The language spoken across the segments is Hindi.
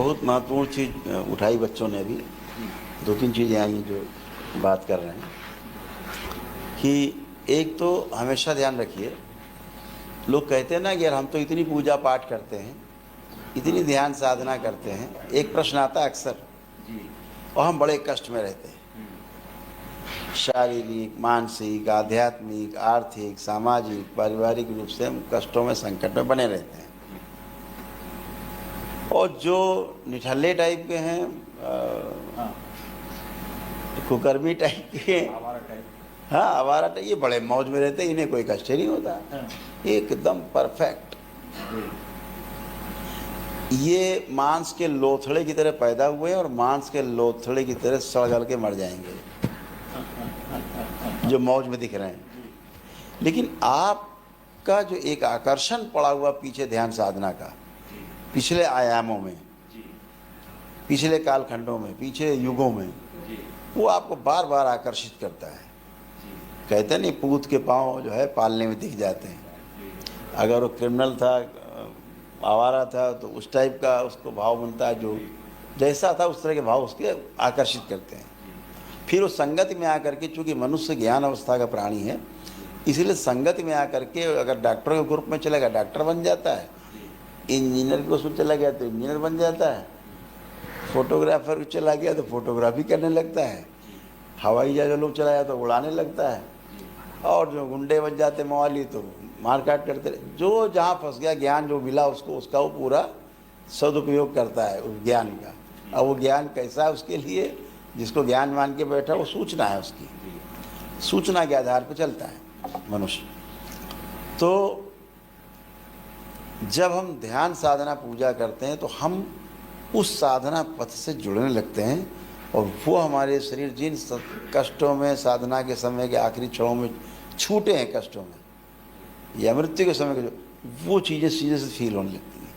बहुत महत्वपूर्ण चीज़ उठाई बच्चों ने अभी। दो तीन चीज़ें आई जो बात कर रहे हैं कि एक तो हमेशा ध्यान रखिए, लोग कहते हैं ना कि यार हम तो इतनी पूजा पाठ करते हैं, इतनी ध्यान साधना करते हैं, एक प्रश्न आता है अक्सर, और हम बड़े कष्ट में रहते हैं, शारीरिक, मानसिक, आध्यात्मिक, आर्थिक, सामाजिक, पारिवारिक रूप से हम कष्टों में, संकट में बने रहते हैं। और जो निठल्ले टाइप के हैं, कुकर्मी टाइप के, हाँ आवारा टाइप, ये बड़े मौज में रहते हैं, इन्हें कोई कष्ट ही नहीं होता, एकदम परफेक्ट। ये मांस के लोथड़े की तरह पैदा हुए और मांस के लोथड़े की तरह सड़ गल के मर जाएंगे, जो मौज में दिख रहे हैं। लेकिन आपका जो एक आकर्षण पड़ा हुआ पीछे ध्यान साधना का, पिछले आयामों में, पिछले कालखंडों में, पिछले युगों में, वो आपको बार बार आकर्षित करता है। कहते हैं नहीं, पूत के पाँव जो है पालने में दिख जाते हैं। अगर वो क्रिमिनल था, आवारा था, तो उस टाइप का उसको भाव बनता है, जो जैसा था उस तरह के भाव उसके आकर्षित करते हैं। फिर वो संगति में आकर के, चूँकि मनुष्य ज्ञान अवस्था का प्राणी है, इसलिए संगति में आकर के अगर डॉक्टरों के ग्रुप में चलेगा डॉक्टर बन जाता है, इंजीनियर के उसमें चला गया तो इंजीनियर बन जाता है, फोटोग्राफर चला गया तो फोटोग्राफी करने लगता है, हवाई जहाज लोग चलाया तो उड़ाने लगता है, और जो गुंडे बन जाते मवाली तो मारकाट करते। जो जहाँ फंस गया, ज्ञान जो मिला उसको, उसका वो पूरा सदुपयोग करता है उस ज्ञान का। अब वो ज्ञान कैसा है उसके लिए, जिसको ज्ञान मान के बैठा, वो सूचना है, उसकी सूचना के आधार पर चलता है मनुष्य। तो जब हम ध्यान साधना पूजा करते हैं तो हम उस साधना पथ से जुड़ने लगते हैं, और वो हमारे शरीर जिन कष्टों में, साधना के समय के आखिरी क्षणों में छूटे हैं कष्टों में, या मृत्यु के समय के, जो वो चीज़ें सीधे से फील होने लगती हैं,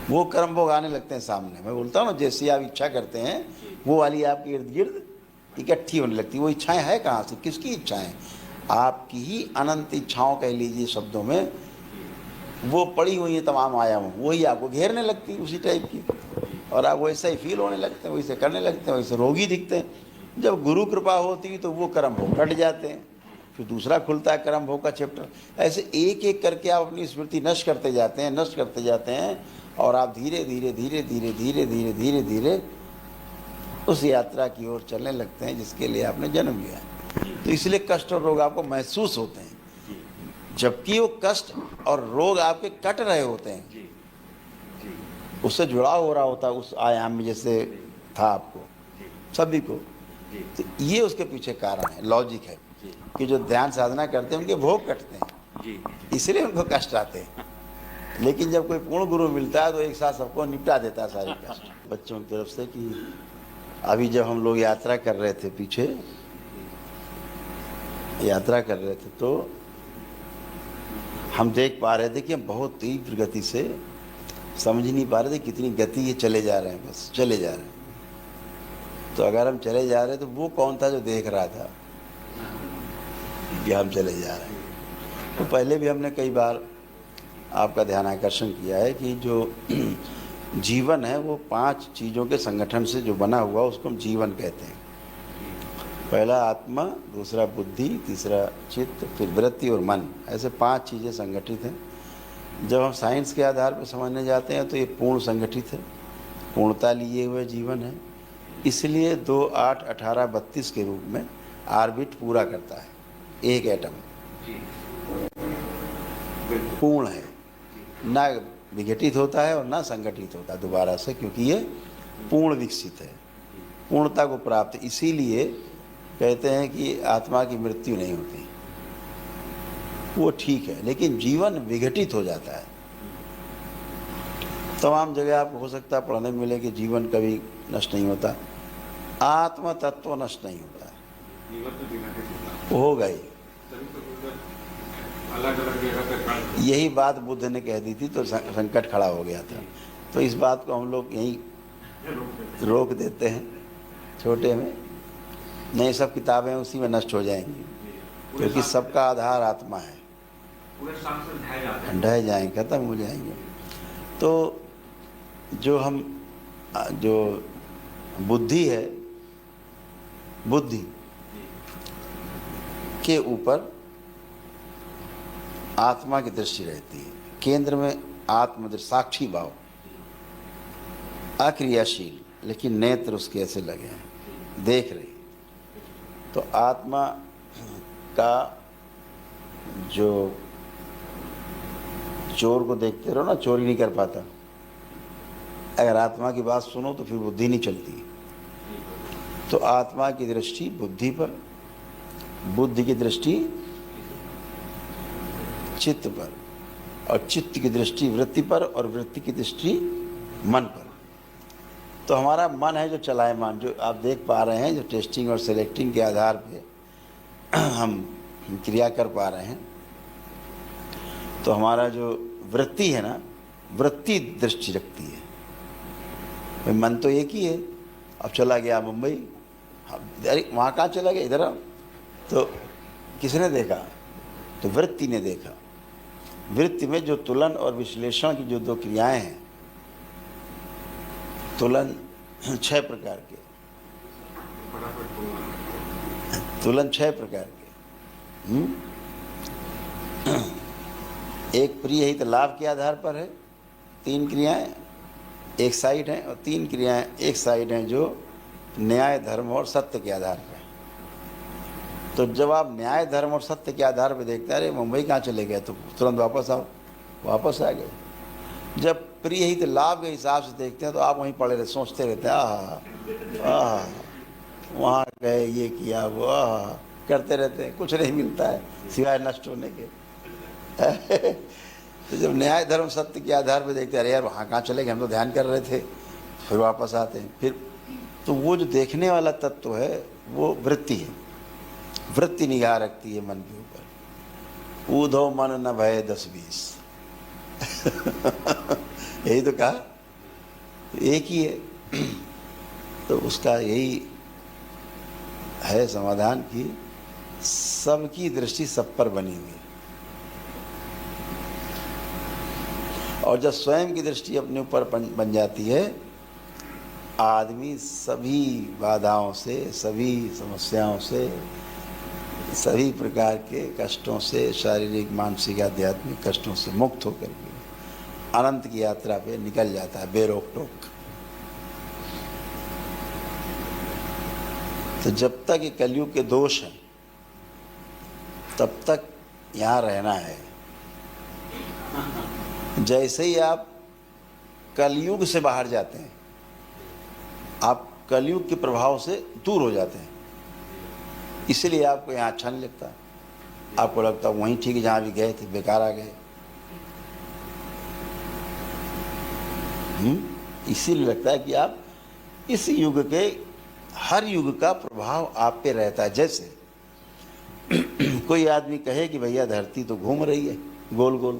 वो कर्म भोग आने लगते हैं सामने। मैं बोलता हूँ ना, जैसी आप इच्छा करते हैं वो वाली आपके इर्द गिर्द इकट्ठी होने लगती है। वो इच्छाएं है कहाँ से, किसकी इच्छाएं? आपकी ही अनंत इच्छाओं कह लीजिए शब्दों में, वो पड़ी हुई हैं तमाम आयामों, वही आपको घेरने लगती है उसी टाइप की, और आप वैसे ही फील होने लगते हैं, वैसे करने लगते हैं, वैसे रोगी दिखते हैं। जब गुरु कृपा होती है तो वो कर्म भोग कट जाते हैं, फिर दूसरा खुलता है कर्म भोग का चैप्टर। ऐसे एक एक करके आप अपनी स्मृति नष्ट करते जाते हैं, नष्ट करते जाते हैं, और आप धीरे धीरे धीरे धीरे धीरे धीरे धीरे धीरे उस यात्रा की ओर चलने लगते हैं जिसके लिए आपने जन्म लिया। तो इसलिए कष्ट और रोग आपको महसूस होते हैं, जबकि वो कष्ट और रोग आपके कट रहे होते हैं, उससे जुड़ाव हो रहा होता है उस आयाम में, जैसे था आपको सभी को। तो ये उसके पीछे कारण है, लॉजिक है कि जो ध्यान साधना करते हैं उनके भोग कटते हैं, इसलिए उनको कष्ट आते हैं। लेकिन जब कोई पूर्ण गुरु मिलता है तो एक साथ सबको निपटा देता है सारे कष्ट। बच्चों की तरफ से कि अभी जब हम लोग यात्रा कर रहे थे, पीछे यात्रा कर रहे थे, तो हम देख पा रहे थे कि हम बहुत तीव्र गति से, समझ नहीं पा रहे थे कितनी गति ये चले जा रहे हैं, बस चले जा रहे हैं। तो अगर हम चले जा रहे तो वो कौन था जो देख रहा था कि हम चले जा रहे हैं? तो पहले भी हमने कई बार आपका ध्यान आकर्षण किया है कि जो जीवन है वो 5 चीज़ों के संगठन से जो बना हुआ, उसको हम जीवन कहते हैं। पहला आत्मा, दूसरा बुद्धि, तीसरा चित्त, फिर वृत्ति और मन, ऐसे 5 चीज़ें संगठित हैं। जब हम साइंस के आधार पर समझने जाते हैं तो ये पूर्ण संगठित है, पूर्णता लिए हुए जीवन है। इसलिए 2, 8, 18, 32 के रूप में ऑर्बिट पूरा करता है एक एटम, पूर्ण है, ना विघटित होता है और ना संगठित होता है दोबारा से, क्योंकि ये पूर्ण विकसित है, पूर्णता को प्राप्त। इसीलिए कहते हैं कि आत्मा की मृत्यु नहीं होती, वो ठीक है, लेकिन जीवन विघटित हो जाता है। तमाम जगह आपको हो सकता है पढ़ने में मिले कि जीवन कभी नष्ट नहीं होता, आत्म तत्व नष्ट नहीं होता, हो गई। यही बात बुद्ध ने कह दी थी तो संकट खड़ा हो गया था। तो इस बात को हम लोग यहीं रोक देते हैं छोटे में, नहीं सब किताबें उसी में नष्ट हो जाएंगी, क्योंकि सबका आधार आत्मा है, ढह जाएंगे, खत्म हो जाएंगे। तो जो हम जो बुद्धि है, बुद्धि के ऊपर आत्मा की दृष्टि रहती है। केंद्र में आत्मदृष्टि, साक्षी भाव, अक्रियाशील, लेकिन नेत्र उसके ऐसे लगे हैं, देख रही। तो आत्मा का जो चोर को देखते रहो ना, चोरी नहीं कर पाता। अगर आत्मा की बात सुनो तो फिर बुद्धि नहीं चलती। तो आत्मा की दृष्टि बुद्धि पर, बुद्धि की दृष्टि चित्त पर, और चित्त की दृष्टि वृत्ति पर, और वृत्ति की दृष्टि मन पर। तो हमारा मन है जो चलायमान, जो आप देख पा रहे हैं, जो टेस्टिंग और सेलेक्टिंग के आधार पे हम क्रिया कर पा रहे हैं। तो हमारा जो वृत्ति है ना, वृत्ति दृष्टि रखती है। भाई मन तो एक ही है। अब चला गया मुंबई, अरे वहाँ कहाँ चला गया, इधर आओ। तो किसने देखा? तो वृत्ति ने देखा। वृत्ति में जो तुलन और विश्लेषण की जो दो क्रियाएं हैं, तुलन 6 प्रकार के, तुलन 6 प्रकार के। एक प्रिय हित लाभ के आधार पर है, 3 क्रियाएं एक साइड हैं, और 3 क्रियाएं एक साइड हैं जो न्याय, धर्म और सत्य के आधार पर। तो जब आप न्याय, धर्म और सत्य के आधार पर देखते हैं, अरे मुंबई कहाँ चले गए, तो तुरंत वापस आओ, वापस आ गए। जब प्रिय हित लाभ के हिसाब से देखते हैं तो आप वहीं पड़े रहते, सोचते रहते हैं, आह वहाँ गए, ये किया, वो करते रहते हैं, कुछ नहीं मिलता है सिवाय नष्ट होने के। तो जब न्याय, धर्म, सत्य के आधार पर देखते हैं, अरे यार वहाँ कहाँ चले गए, हम तो ध्यान कर रहे थे, फिर वापस आते हैं। फिर तो वो जो देखने वाला तत्व है वो वृत्ति है। वृत्ति निगाह रखती है मन के ऊपर। ऊधो मन न भय 10-20। यही तो कहा, एक ही है। तो उसका यही है समाधान कि सबकी दृष्टि सब पर बनी हुई है, और जब स्वयं की दृष्टि अपने ऊपर बन जाती है, आदमी सभी बाधाओं से, सभी समस्याओं से, सभी प्रकार के कष्टों से, शारीरिक, मानसिक, आध्यात्मिक कष्टों से मुक्त होकर के अनंत की यात्रा पे निकल जाता है बेरोक टोक। तो जब तक ये कलयुग के दोष हैं तब तक यहाँ रहना है। जैसे ही आप कलयुग से बाहर जाते हैं, आप कलयुग के प्रभाव से दूर हो जाते हैं, इसलिए आपको यहाँ अच्छा नहीं लगता। आपको लगता है वहीं ठीक है जहाँ भी गए थे, बेकार आ गए। इसीलिए लगता है कि आप इस युग के, हर युग का प्रभाव आप पे रहता है। जैसे कोई आदमी कहे कि भैया धरती तो घूम रही है गोल गोल,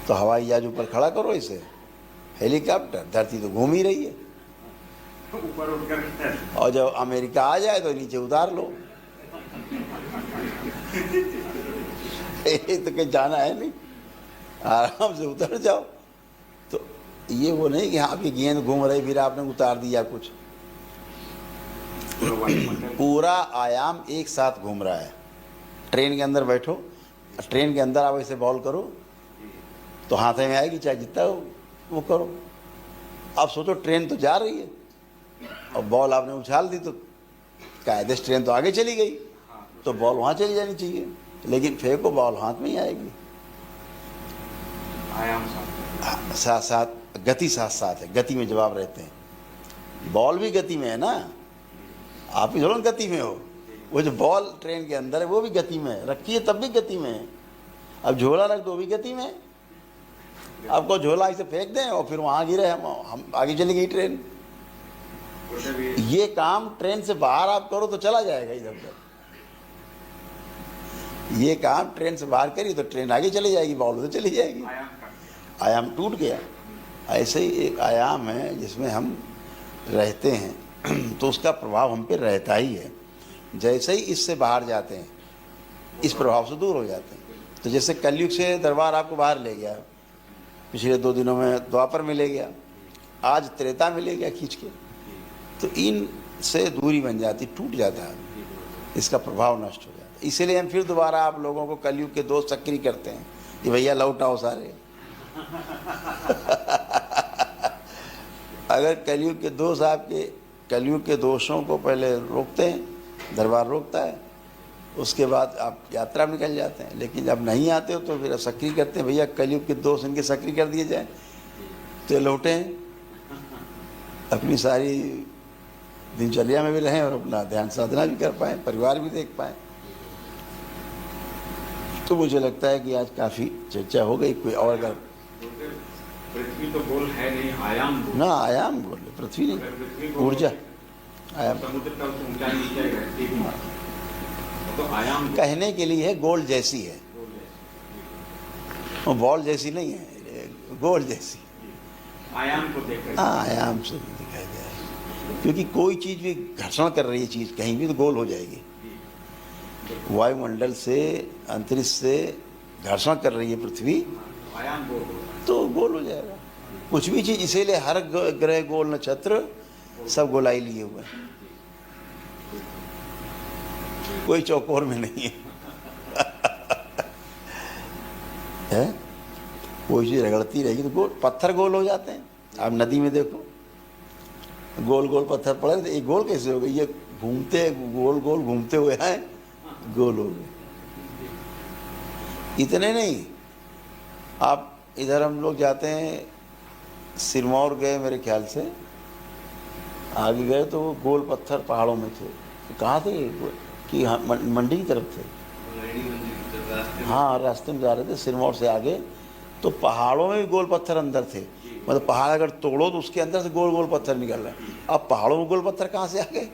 तो हवाई जहाज ऊपर खड़ा करो इसे, हेलीकॉप्टर, धरती तो घूम ही रही है। ऊपर उठकर, और जब अमेरिका आ जाए तो नीचे उतार लो। तो कहीं जाना है नहीं, आराम से उतर जाओ। तो ये वो नहीं कि आपकी गेंद घूम रही फिर आपने उतार दिया कुछ। पूरा आयाम एक साथ घूम रहा है। ट्रेन के अंदर बैठो, ट्रेन के अंदर आप ऐसे बॉल करो तो हाथे में आएगी, चाहे जितना वो करो। अब सोचो ट्रेन तो जा रही है और बॉल आपने उछाल दी तो कायदे से ट्रेन तो आगे चली गई, तो बॉल वहाँ चली जानी चाहिए, लेकिन फेंको बॉल हाथ में ही आएगी। आयाम साथ साथ गति साथ साथ है, गति में जवाब रहते हैं। बॉल भी गति में है ना, आप ही थोड़ा गति में हो। वो जो बॉल ट्रेन के अंदर है वो भी गति में है, रखी है तब भी गति में है। अब झोला रख दो भी गति में है। आपको झोला इसे फेंक दें और फिर वहाँ गिरे, हम आगे चली गई ट्रेन। ये काम ट्रेन से बाहर आप करो तो चला जाएगा इधर उधर। ये काम ट्रेन से बाहर करिए तो ट्रेन आगे चली जाएगी, बॉल उधर चली जाएगी। आयाम टूट गया। ऐसे ही एक आयाम है जिसमें हम रहते हैं तो उसका प्रभाव हम पे रहता ही है। जैसे ही इससे बाहर जाते हैं, इस प्रभाव से दूर हो जाते हैं। तो जैसे कलयुग से दरबार आपको बाहर ले गया, पिछले 2 दिनों में द्वापर मिले गया, आज त्रेता मिले गया खींच के। तो इन से दूरी बन जाती, टूट जाता है, इसका प्रभाव नष्ट हो जाता है। इसीलिए हम फिर दोबारा आप लोगों को कलयुग के दोष सक्रिय करते हैं कि भैया लौट आओ सारे। अगर कलयुग के दोष आपके, कलयुग के दोषों को पहले रोकते हैं, दरबार रोकता है, उसके बाद आप यात्रा में निकल जाते हैं। लेकिन जब नहीं आते हो तो फिर सक्रिय करते हैं, भैया कलयुग के दोष इनके सक्रिय कर दिए जाए तो लौटे हैं, अपनी सारी दिनचर्या में भी रहें और अपना ध्यान साधना भी कर पाएँ, परिवार भी देख पाएँ। तो मुझे लगता है कि आज काफ़ी चर्चा हो गई। कोई और अगर पृथ्वी तो गोल है नहीं, आयाम गोल। ना आयाम बोले, पृथ्वी नहीं, ऊर्जा आयाम। समुद्र का ऊंचाई नीचे है, तो आयाम कहने के लिए है गोल जैसी है, वो बॉल जैसी नहीं है, गोल जैसी। आयाम को देखकर हाँ, आयाम से दिखाई दे रहा है, क्योंकि कोई चीज़ भी घर्षण कर रही है, चीज़ कहीं भी तो गोल हो जाएगी। वायुमंडल से, अंतरिक्ष से घर्षण कर रही है पृथ्वी, आयाम गोल तो गोल हो जाएगा कुछ भी चीज़। इसीलिए हर ग्रह गोल, नक्षत्र सब गोलाई लिए हुए हैं, कोई चौकोर में नहीं है। कोई चीज़ रगड़ती रहेगी तो गोल, पत्थर गोल हो जाते हैं। आप नदी में देखो, गोल गोल पत्थर पड़े तो ये गोल कैसे हो गए? ये घूमते गोल गोल घूमते हुए हैं, गोल हो गए। इतने नहीं, आप इधर हम लोग जाते हैं, सिरमौर गए मेरे ख्याल से, आगे गए तो वो गोल पत्थर पहाड़ों में थे। कहाँ थे कि हाँ, मंडी की तरफ थे। हाँ, रास्ते में जा रहे थे सिरमौर से आगे, तो पहाड़ों में भी गोल पत्थर अंदर थे। मतलब पहाड़ अगर तोड़ो तो उसके अंदर से गोल गोल पत्थर निकल रहे हैं। अब पहाड़ों में गोल पत्थर कहाँ से आ गए?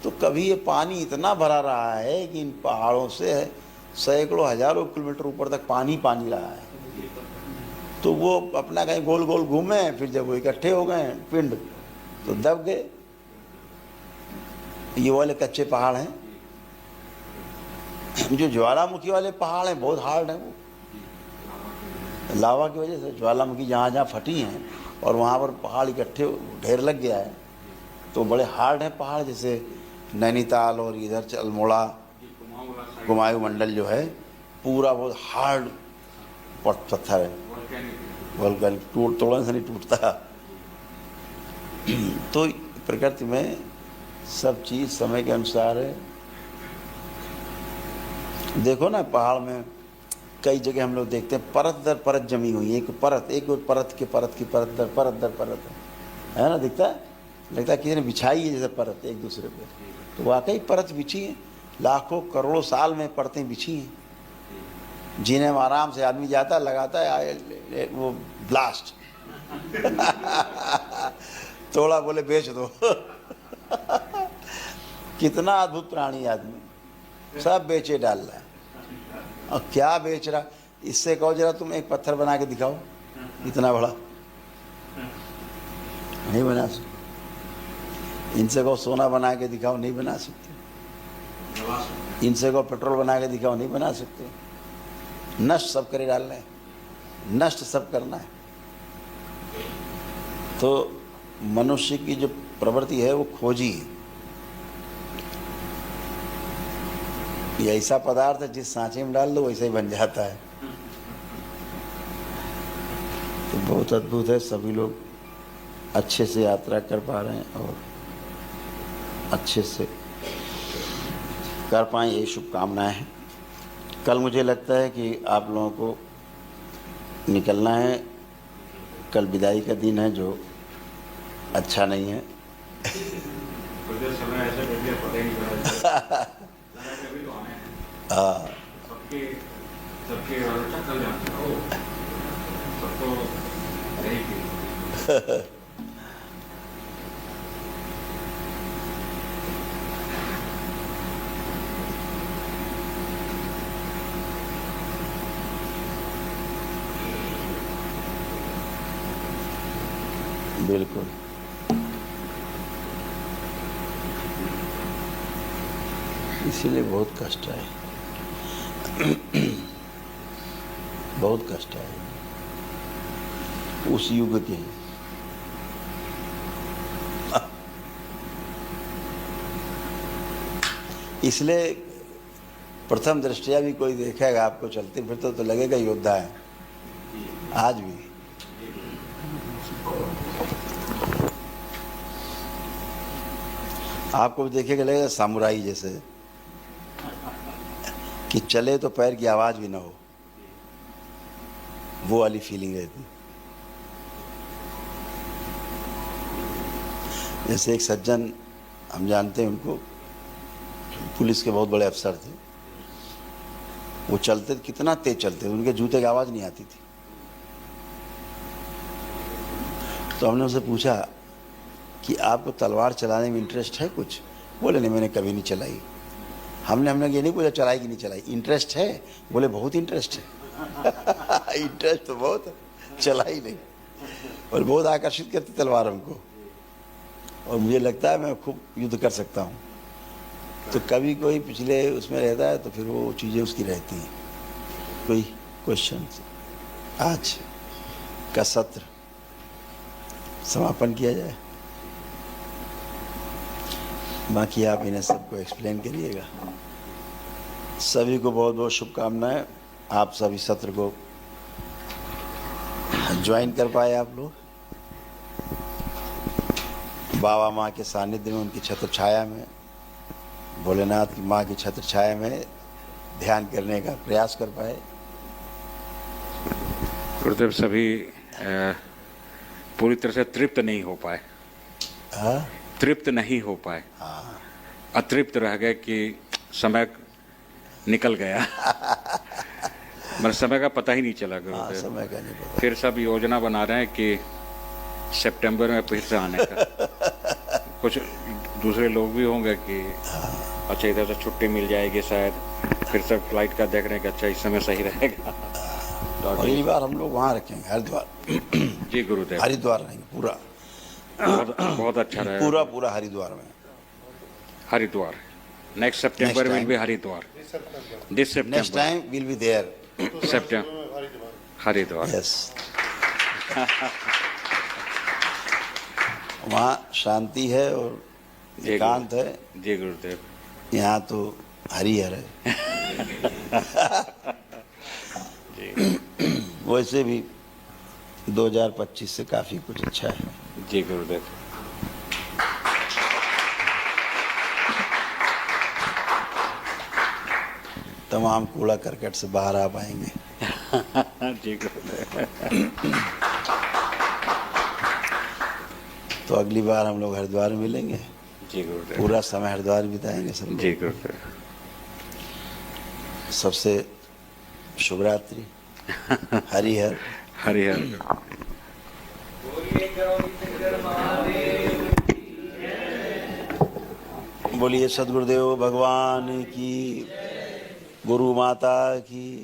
तो कभी ये पानी इतना भरा रहा है कि इन पहाड़ों से सैकड़ों हजारों किलोमीटर ऊपर तक पानी पानी रहा है। तो वो अपना कहीं गोल गोल घूमे, फिर जब वो इकट्ठे हो गए पिंड तो दब गए। ये वाले कच्चे पहाड़ हैं। जो ज्वालामुखी वाले पहाड़ हैं बहुत हार्ड हैं, वो लावा की वजह से ज्वालामुखी जहाँ जहाँ फटी हैं और वहाँ पर पहाड़ इकट्ठे ढेर लग गया है, तो बड़े हार्ड हैं पहाड़। जैसे नैनीताल और इधर अल्मोड़ा, कुमायूं मंडल जो है पूरा बहुत हार्ड पत्थर है, वोल्केनिक, तोड़ने से नहीं टूटता। तो प्रकृति में सब चीज़ समय के अनुसार है। देखो ना, पहाड़ में कई जगह हम लोग देखते हैं परत दर परत जमी हुई है, एक परत की परत दर परत है ना, दिखता है, लगता है किसी ने बिछाई है जैसे परत एक दूसरे पे। तो वाकई परत बिछी है, लाखों करोड़ों साल में परतें बिछी हैं, जिन्हें आराम से आदमी जाता है, लगाता है, वो ब्लास्ट थोड़ा बोले बेच दो। कितना अद्भुत प्राणी आदमी, सब बेचे डाल रहा है। और क्या बेच रहा, इससे कहो जरा तुम एक पत्थर बना के दिखाओ, इतना बड़ा नहीं बना सकते। इनसे कहो सोना बना के दिखाओ, नहीं बना सकते। इनसे कहो पेट्रोल बना के दिखाओ, नहीं बना सकते। नष्ट सब करे डालना है, नष्ट सब करना है। तो मनुष्य की जो प्रवृत्ति है वो खोजी है। ये ऐसा पदार्थ है जिस सांचे में डाल दो वैसे ही बन जाता है। तो बहुत अद्भुत है। सभी लोग अच्छे से यात्रा कर पा रहे हैं और अच्छे से कर पाएँ, यही शुभकामनाएं हैं। कल मुझे लगता है कि आप लोगों को निकलना है, कल विदाई का दिन है जो अच्छा नहीं है। हाँ, बिल्कुल। इसीलिए बहुत कष्ट है, बहुत कष्ट है। उस युग के। इसलिए प्रथम दृष्टया भी कोई देखेगा आपको चलते फिरते तो लगेगा योद्धा है आज भी। आपको भी देखेगा लगेगा सामुराई जैसे कि चले तो पैर की आवाज भी ना हो, वो वाली फीलिंग रहती। जैसे एक सज्जन हम जानते हैं उनको, पुलिस के बहुत बड़े अफसर थे, वो चलते कितना तेज चलते, उनके जूते की आवाज नहीं आती थी। तो हमने उनसे पूछा कि आपको तलवार चलाने में इंटरेस्ट है कुछ? बोले नहीं, मैंने कभी नहीं चलाई। हमने ये नहीं पूछा चलाई कि नहीं चलाई, इंटरेस्ट है? बोले बहुत इंटरेस्ट है। इंटरेस्ट तो बहुत है, चलाई नहीं। और बहुत आकर्षित करती तलवार हमको, और मुझे लगता है मैं खूब युद्ध कर सकता हूँ। तो कभी कोई पिछले उसमें रहता है तो फिर वो चीज़ें उसकी रहती हैं। कोई क्वेश्चन? आज का सत्र समापन किया जाए, बाकी आप इन्हें सबको एक्सप्लेन करिएगा। सभी को बहुत बहुत शुभकामनाएं। आप सभी सत्र को ज्वाइन कर पाए आप लोग। बाबा माँ के सानिध्य में, उनकी छत्र छाया में, भोलेनाथ की माँ की छत्र छाया में ध्यान करने का प्रयास कर पाए। गुरुदेव सभी पूरी तरह से तृप्त नहीं हो पाए। हाँ तृप्त नहीं हो पाए, हाँ, अतृप्त रह गए कि समय निकल गया। मतलब समय का पता ही नहीं चला हाँ, गुरुदेव। समय का नहीं पता। फिर सब योजना बना रहे हैं कि सितंबर में फिर से आने का। कुछ दूसरे लोग भी होंगे कि अच्छा इधर से छुट्टी मिल जाएगी शायद, फिर सब फ्लाइट का देख रहे हैं कि अच्छा इस समय सही रहेगा। तो अगली बार हम लोग वहाँ रखेंगे, हरिद्वार। जी गुरुदेव, हरिद्वार रहेंगे पूरा, बहुत अच्छा रहेगा। पूरा हरिद्वार में। Haridwar next September Next will time. Be Haridwar. This next September time will be there. September Haridwar. Yes. वहाँ शांति है और जी एकांत है। जी गुरुदेव। यहाँ तो हरिहर है। वैसे भी 2025 से काफ़ी कुछ अच्छा है। जी गुरुदेव। तमाम कूड़ा करकट से बाहर आ पाएंगे। जी गुरुदेव। तो अगली बार हम लोग हरिद्वार में मिलेंगे, जी गुरुदेव। पूरा समय हरिद्वार में बिताएंगे सब जी लोग। गुरुदेव। सबसे शुभरात्रि। हरिहर। हरिहर। बोलिए सद्गुरुदेव भगवान की, गुरु माता की।